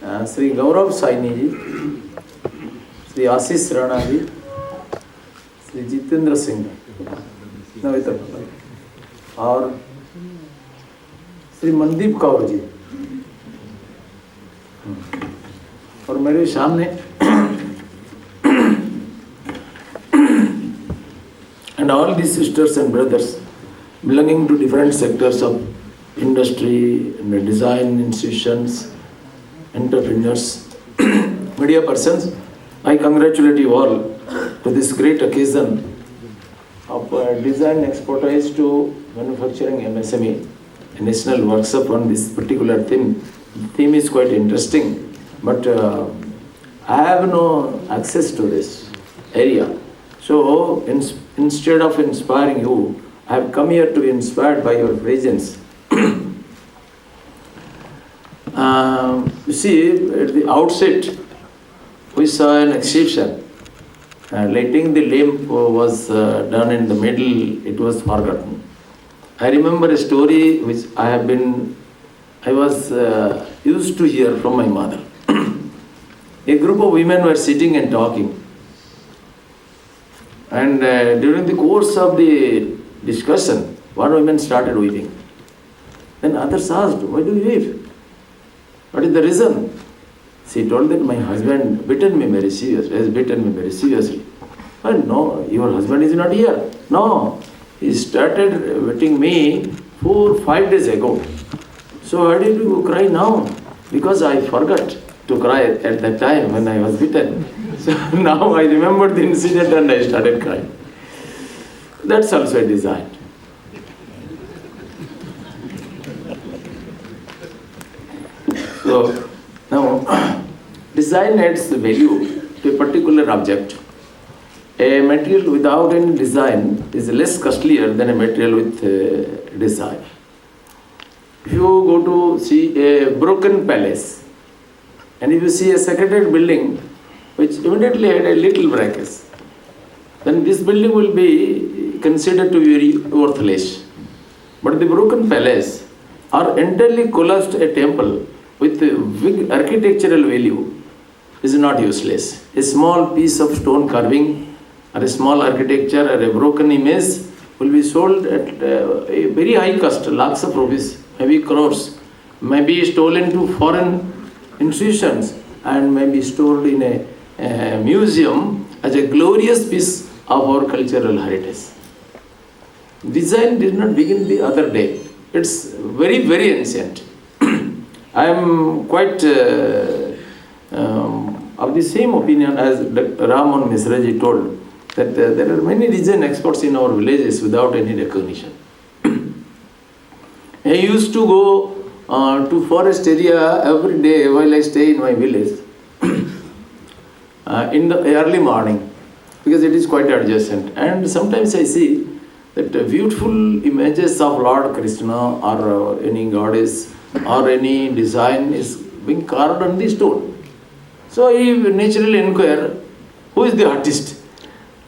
Sri Gaurav Saini ji, Sri Ashish Rana ji, Sri Jitendra Singh, और श्री मनदीप कौर जी, और मेरे सामने and all these sisters and brothers belonging to different sectors of industry and design institutions, entrepreneurs, media persons, I congratulate you all to this great occasion of design expertise to manufacturing MSME, a national workshop on this particular theme. The theme is quite interesting, but I have no access to this area. So instead of inspiring you, I have come here to be inspired by your presence. You see, at the outset, we saw an exception. Lighting the lamp was done in the middle, it was forgotten. I remember a story which I was used to hear from my mother. A group of women were sitting and talking. And during the course of the discussion, one woman started weeping. Then others asked, why do you weep? What is the reason? She told that my husband has beaten me very seriously. But no, your husband is not here. No, he started beating me 4 or 5 days ago. So why did you cry now? Because I forgot to cry at that time when I was beaten. So now I remembered the incident and I started crying. That's also a design. So now, design adds value to a particular object. A material without any design is less costlier than a material with design. If you go to see a broken palace, and if you see a secreted building which immediately had a little breakage, then this building will be considered to be very worthless. But the broken palace or entirely collapsed a temple with big architectural value is not useless. A small piece of stone carving or a small architecture or a broken image will be sold at a very high cost, lakhs of rupees, maybe crores, may be stolen to foreign institutions and may be stored in a museum as a glorious piece of our cultural heritage. Design did not begin the other day. It's very, very ancient. I am quite of the same opinion as Dr. Raman Misraji told, that there are many design experts in our villages without any recognition. I used to go to forest area every day while I stay in my village in the early morning, because it is quite adjacent. And sometimes I see that beautiful images of Lord Krishna or any goddess or any design is being carved on the stone. So I naturally inquire, who is the artist?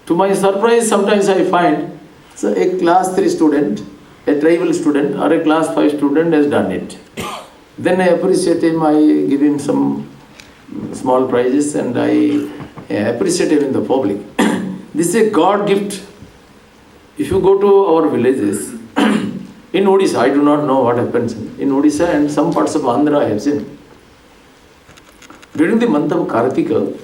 To my surprise, sometimes I find a class 3 student, a tribal student or a class 5 student has done it. Then I appreciate him, I give him some small prizes and I appreciate him in the public. This is a God gift. If you go to our villages, in Odisha, I do not know what happens. In Odisha and some parts of Andhra I have seen. During the month of Kartika,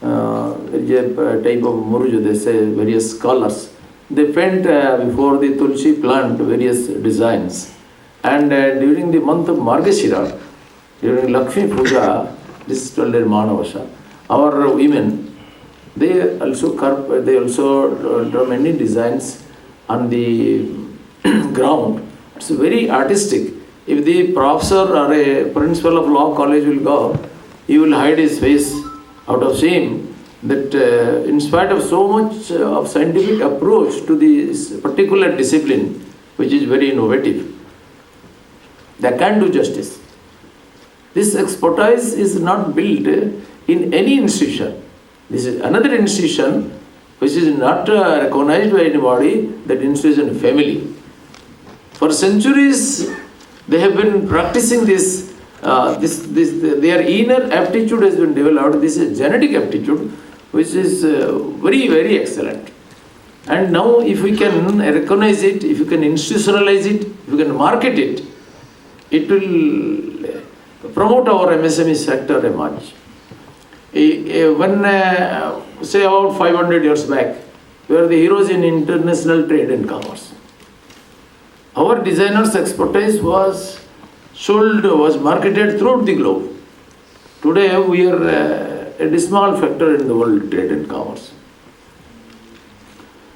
there is a type of muruju, they say various scholars. They paint before the Tulsi plant various designs. And during the month of Margashira, during Lakshmi Puja, this is 12 Manavasha, our women, they also draw many designs on the ground. It's very artistic. If the professor or a principal of law college will go, he will hide his face out of shame that in spite of so much of scientific approach to this particular discipline, which is very innovative, they can't do justice. This expertise is not built in any institution. This is another institution which is not recognized by anybody, that institution family. For centuries, they have been practicing this their inner aptitude has been developed. This is genetic aptitude, which is very, very excellent. And now if we can recognize it, if we can institutionalize it, if we can market it, it will promote our MSME sector much. When, say about 500 years back, we were the heroes in international trade and commerce. Our designers' expertise was marketed throughout the globe. Today we are a small factor in the world trade and commerce.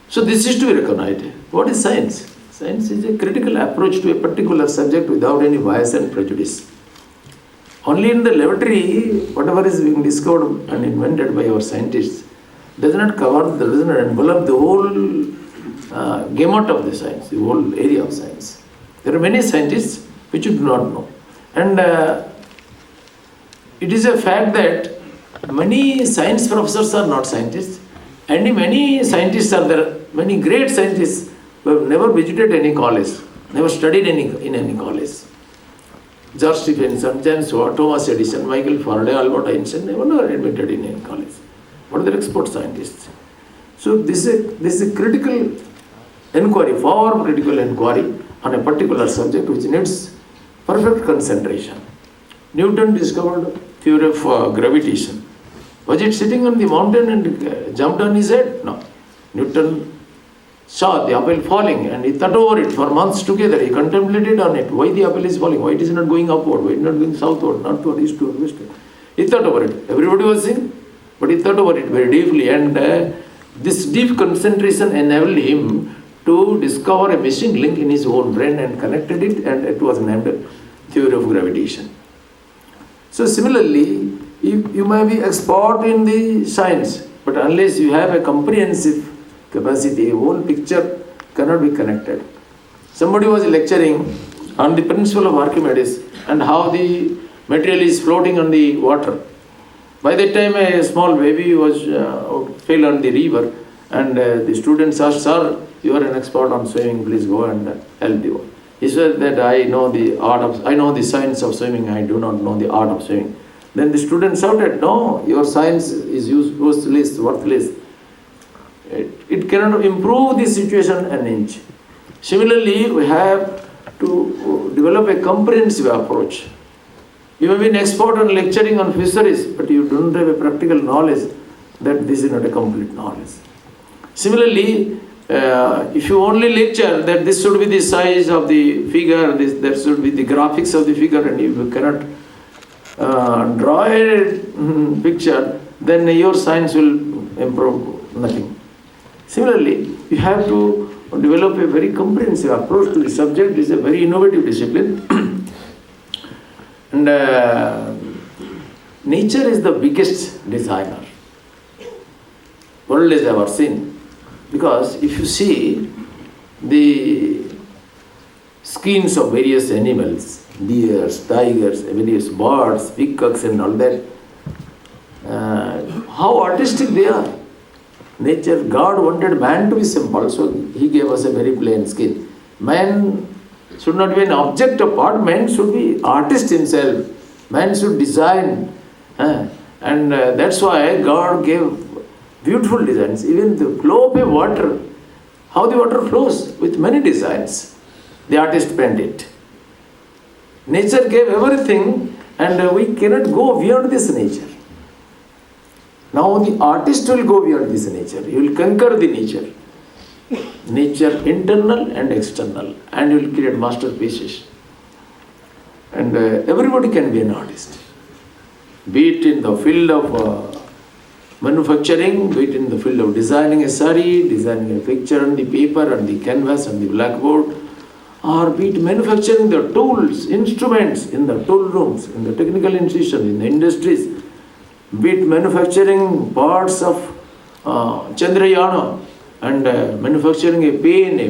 So this is to be recognized. What is science? Science is a critical approach to a particular subject without any bias and prejudice. Only in the laboratory, whatever is being discovered and invented by our scientists does not envelop the whole gamut of the science, the whole area of science. There are many scientists which you do not know. And it is a fact that many science professors are not scientists, and many scientists are there, many great scientists who have never visited any college, never studied in any college. George Stephenson, James Watt, Thomas Edison, Michael Faraday, Albert Einstein, they were never admitted in any college. But they are expert scientists. So this is a critical inquiry, far critical inquiry on a particular subject which needs perfect concentration. Newton discovered theory of gravitation. Was it sitting on the mountain and jumped on his head? No. Newton saw the apple falling and he thought over it for months together. He contemplated on it. Why the apple is falling? Why it is not going upward? Why it is not going southward, northward, eastward, westward? He thought over it. Everybody was seeing, but he thought over it very deeply, and this deep concentration enabled him to discover a missing link in his own brain and connected it, and it was named theory of gravitation. So similarly, you may be expert in the science, but unless you have a comprehensive capacity, a whole picture cannot be connected. Somebody was lecturing on the principle of Archimedes and how the material is floating on the water. By that time, a small baby fell on the river, and the students asked, "Sir, you are an expert on swimming. Please go and help the one." He said that I know the science of swimming. I do not know the art of swimming. Then the student shouted, "No, your science is useless, worthless. It cannot improve the situation an inch." Similarly, we have to develop a comprehensive approach. You have been expert on lecturing on fisheries, but you don't have a practical knowledge that this is not a complete knowledge. Similarly, if you only lecture that this should be the size of the figure, there should be the graphics of the figure, and if you cannot draw a picture, then your science will improve nothing. Similarly, you have to develop a very comprehensive approach to the subject. This is a very innovative discipline. And nature is the biggest designer world has ever seen. Because if you see the skins of various animals, deers, tigers, various birds, peacocks and all that, how artistic they are. Nature, God wanted man to be simple, so He gave us a very plain skin. Man should not be an object of art, man should be artist himself. Man should design. And that's why God gave beautiful designs. Even the flow of a water, how the water flows with many designs. The artist painted it. Nature gave everything, and we cannot go beyond this nature. Now the artist will go beyond this nature. He will conquer the nature. Nature internal and external, and you will create masterpieces. And everybody can be an artist. Be it in the field of manufacturing, be it in the field of designing a sari, designing a picture on the paper, on the canvas, on the blackboard, or be it manufacturing the tools, instruments in the tool rooms, in the technical institutions, in the industries, be it manufacturing parts of Chandrayana, and manufacturing a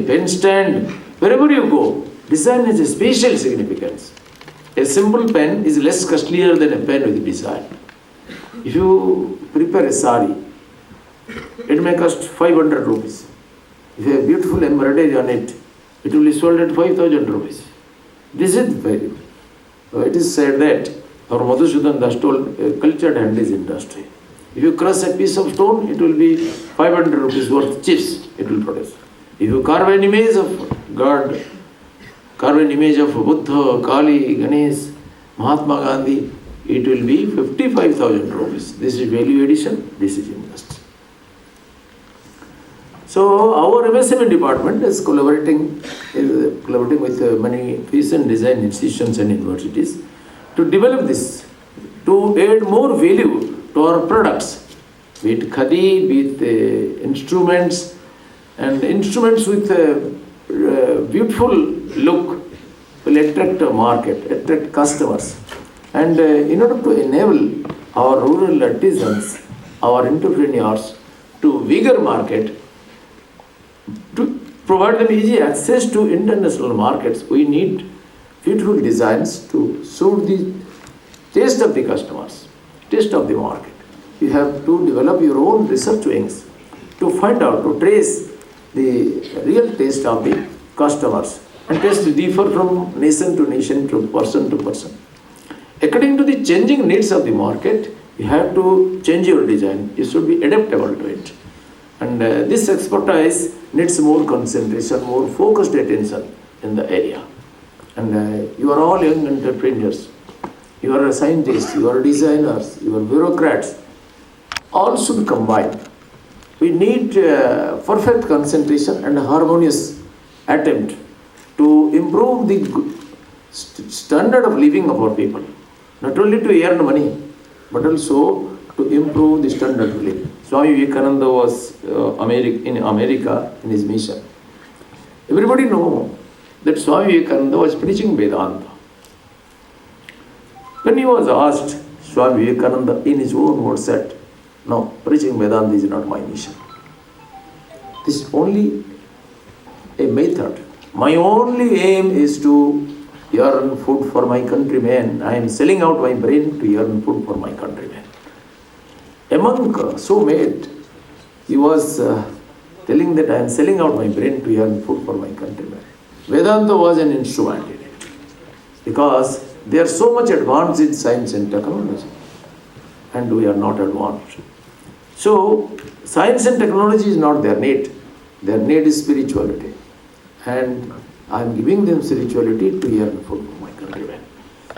pen stand, wherever you go, design has a special significance. A simple pen is less costlier than a pen with design. If you prepare a sari, it may cost 500 rupees. If you have beautiful embroidery on it, it will be sold at 5,000 rupees. This is value. It is said that our Madhusudan Das told, cultured hand is industry. If you crush a piece of stone, it will be 500 rupees worth chips it will produce. If you carve an image of God, carve an image of Buddha, Kali, Ganesh, Mahatma Gandhi, it will be 55,000 rupees. This is value addition, this is industry. So our MSME department is collaborating with many fashion design institutions and universities to develop this, to add more value to our products, be it khadi, be it instruments, and instruments with a beautiful look will attract a market, attract customers. And in order to enable our rural artisans, our entrepreneurs to bigger market, to provide them easy access to international markets, we need beautiful designs to suit the taste of the customers, taste of the market. You have to develop your own research wings to find out, to trace the real taste of the customers. And tastes differ from nation to nation, to person. According to the changing needs of the market, you have to change your design. You should be adaptable to it. And this expertise needs more concentration, more focused attention in the area. And you are all young entrepreneurs. You are scientists, you are designers, you are bureaucrats. All should combine. We need perfect concentration and harmonious attempt to improve the standard of living of our people. Not only to earn money, but also to improve the standard of living. Swami Vivekananda was in America in his mission. Everybody knows that Swami Vivekananda was preaching Vedanta. When he was asked, Swami Vivekananda in his own words said, "No, preaching Vedanta is not my mission. This is only a method. My only aim is to earn food for my countrymen. I am selling out my brain to earn food for my countrymen." A monk, so made, he was telling that I am selling out my brain to earn food for my countrymen. Vedanta was an instrument in it, because they are so much advanced in science and technology, and we are not advanced. So, science and technology is not their need. Their need is spirituality. And I am giving them spirituality to earn food for my countrymen,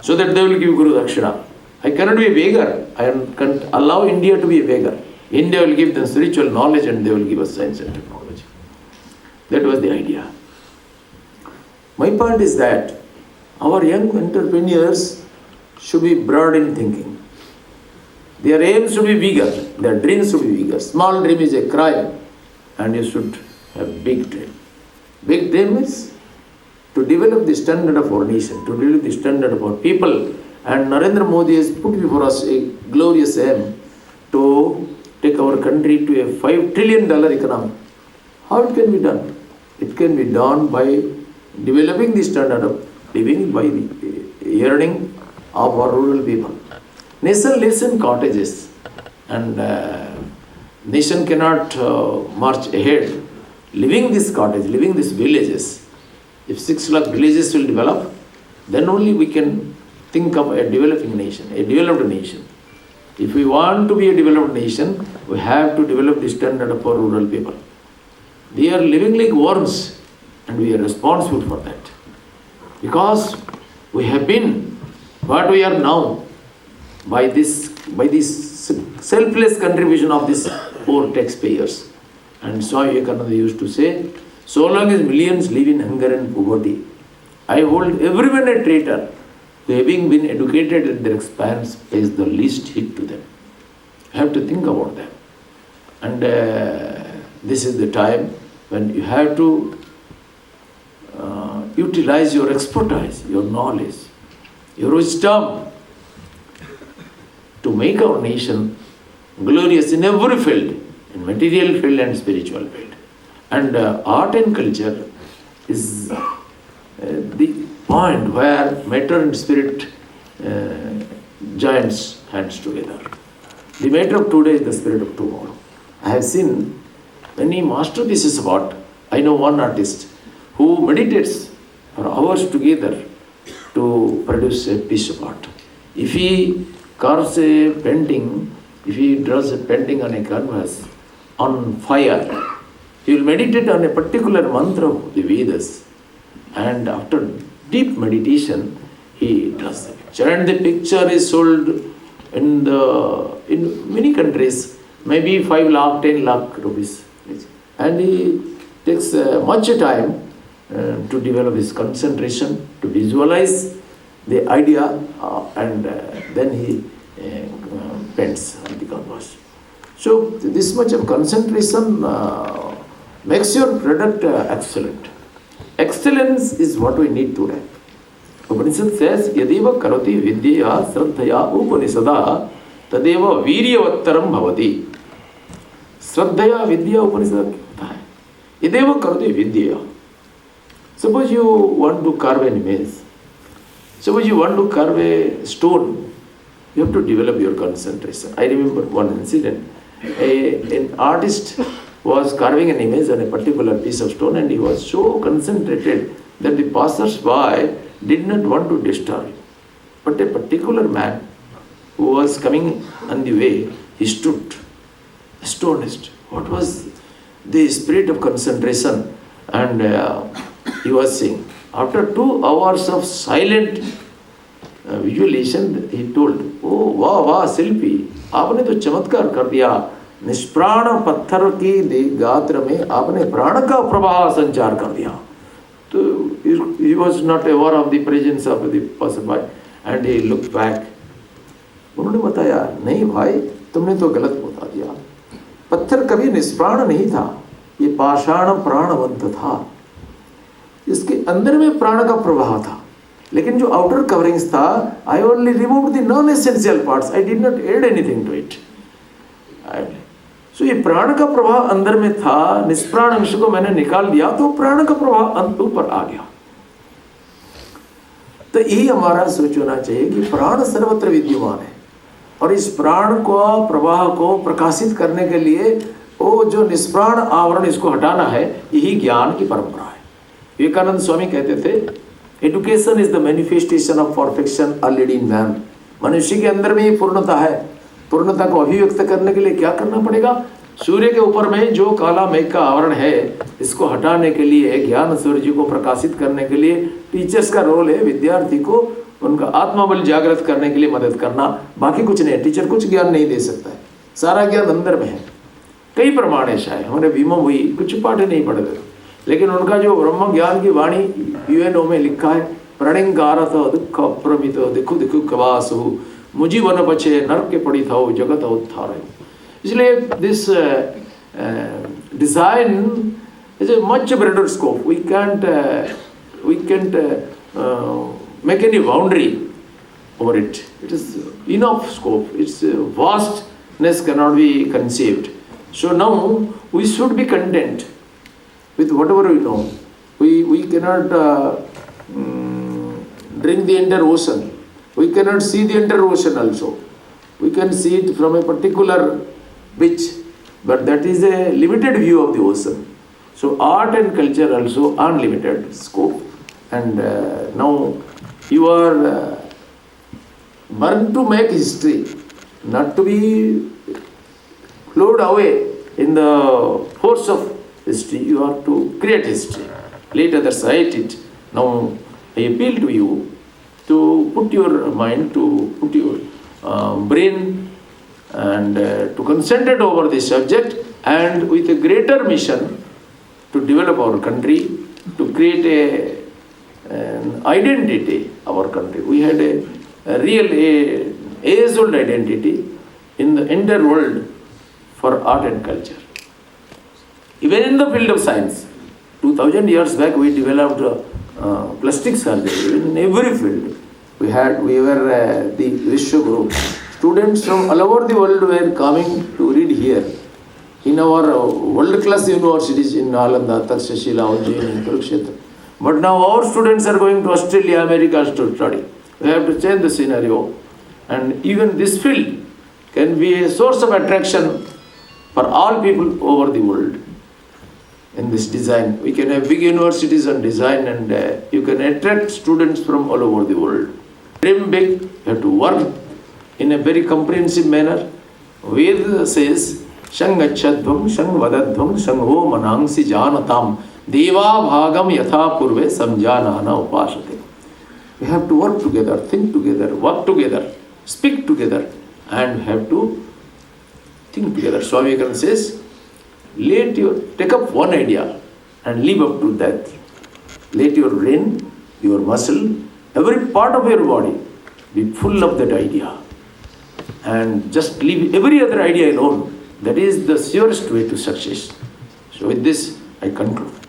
so that they will give Guru Dakshina. I cannot be a beggar. I can't allow India to be a beggar. India will give them spiritual knowledge and they will give us science and technology. That was the idea. My point is that our young entrepreneurs should be broad in thinking. Their aims should be bigger. Their dreams should be bigger. Small dream is a crime, and you should have big dream. Big dream is to develop the standard of our nation, to develop the standard of our people. And Narendra Modi has put before us a glorious aim to take our country to a $5 trillion economy. How it can be done? It can be done by developing the standard of living, by the earning of our rural people. Nation lives in cottages, and nation cannot march ahead living this cottage, living these villages. If 6 lakh villages will develop, then only we can think of a developing nation, a developed nation. If we want to be a developed nation, we have to develop the standard of our rural people. They are living like worms, and we are responsible for that. Because we have been what we are now by this selfless contribution of these poor taxpayers. And Swami Vivekananda used to say, so long as millions live in hunger and poverty, I hold everyone a traitor, who having been educated at their expense pays the least heed to them. You have to think about them. And this is the time when you have to utilize your expertise, your knowledge, your wisdom to make our nation glorious in every field, in material field and spiritual field. And art and culture is the point where matter and spirit joins hands together. The matter of today is the spirit of tomorrow. I have seen many masterpieces of art. I know one artist who meditates for hours together to produce a piece of art. If he carves a painting, if he draws a painting on a canvas on fire, he will meditate on a particular mantra of the Vedas, and after deep meditation, he draws the picture. And the picture is sold in many countries, maybe 5 lakh, 10 lakh rupees. And he takes much time to develop his concentration, to visualize the idea, and then he paints on the canvas. So this much of concentration makes your product excellent. Excellence is what we need today. Upanishad says, Yadiva karoti vidya sraddhaya upanisada tadeva viryavattaram bhavati. Sraddhaya vidya upanishad kya hai? Yadiva karoti vidya. Suppose you want to carve an image. Suppose you want to carve a stone. You have to develop your concentration. I remember one incident. An artist was carving an image on a particular piece of stone, and he was so concentrated that the passers-by did not want to disturb him. But a particular man who was coming on the way, he stood astonished. What was the spirit of concentration? And he was saying, after 2 hours of silent visualization, he told, "Oh, वाह शिल्पी, आपने तो चमत्कार कर दिया। निष्प्राण पत्थर की गात्र में आपने प्राण का प्रवाह संचार कर दिया." So he was not aware of the presence of the passerby, and he looked back. उन्होंने बताया, नहीं भाई, तुमने तो गलत बता दिया। पत्थर कभी निष्प्राण नहीं था, ये पाषाण प्राणवंत था। इसके अंदर में प्राण का प्रवाह था, लेकिन जो आउटर कवरिंग्स था, I only removed the non-essential parts. I did not add anything to it. So ये प्राण का प्रवाह अंदर में था, निष्प्राण अंश को मैंने निकाल दिया, तो प्राण का प्रवाह ऊपर आ गया। तो यही हमारा सोच होना चाहिए कि प्राण सर्वत्र विद्यमान है, और इस प्राण को प्रवाह को प्रकाशित करने के लिए वो जो निष्प्राण आवरण, इसको हटाना है, यही ज्ञान की परंपरा है। विवेकानंद स्वामी कहते थे, education is the manifestation of perfection already in man. मनुष्य के अंदर में ये पूर्णता है। पूर्णता को अभिव्यक्त करने के लिए क्या करना पड़ेगा? सूर्य के ऊपर में जो काला मेघ का आवरण है, इसको हटाने के लिए, ज्ञान सूर्य को प्रकाशित करने के लिए टीचर्स का रोल है विद्यार्थी को उनका आत्मबल जागृत करने के लिए मदद करना। बाकी कुछ नहीं है। टीचर कुछ ज्ञान नहीं दे सकता है, सारा ज्ञान अंदर में है। कई प्रमाण ऐसा है, हमारे भीमो हुई कुछ पाठ नहीं पढ़ते, लेकिन उनका जो ब्रह्म ज्ञान की वाणी यूएनओ में लिखा है, प्रणिंकारत दुख अप्रमित दिखु दिखु कवासु मुझी वन बचे नरक के पड़ी था जगत उत्थार। इसलिए this design is a much broader scope. We can't make any boundary over it. It is enough scope. Its vastness cannot be conceived. So now we should be content with whatever we know. We cannot drink the entire ocean. We cannot see the entire ocean also. We can see it from a particular beach, but that is a limited view of the ocean. So art and culture also unlimited scope. And now you are born to make history, not to be flowed away in the force of history. You are to create history. Let others write it. Now I appeal to you to put your mind, to put your brain, and to concentrate over this subject, and with a greater mission to develop our country, to create an identity of our country. We had a real age-old identity in the entire world for art and culture. Even in the field of science, 2000 years back we developed plastic surgery. Even in every field we were the Vishwa Guru. Students from all over the world were coming to read here in our world-class universities in Nalanda, Takshashila, Ujjain, and Kurukshetra. But now our students are going to Australia, America to study. We have to change the scenario, and even this field can be a source of attraction for all people over the world. In this design, we can have big universities on design, and you can attract students from all over the world. dream big, you have to work in a very comprehensive manner. Veda says, Shang achadvam, shang vadadvam, shang ho manangsi janatam, deva bhagam yatha purve samjanana upasate. We have to work together, think together, work together, speak together, and have to think together. Swami Vivekananda says, take up one idea and live up to that. Let your brain, your muscle, every part of your body be full of that idea. And just leave every other idea alone. That is the surest way to success. So with this, I conclude.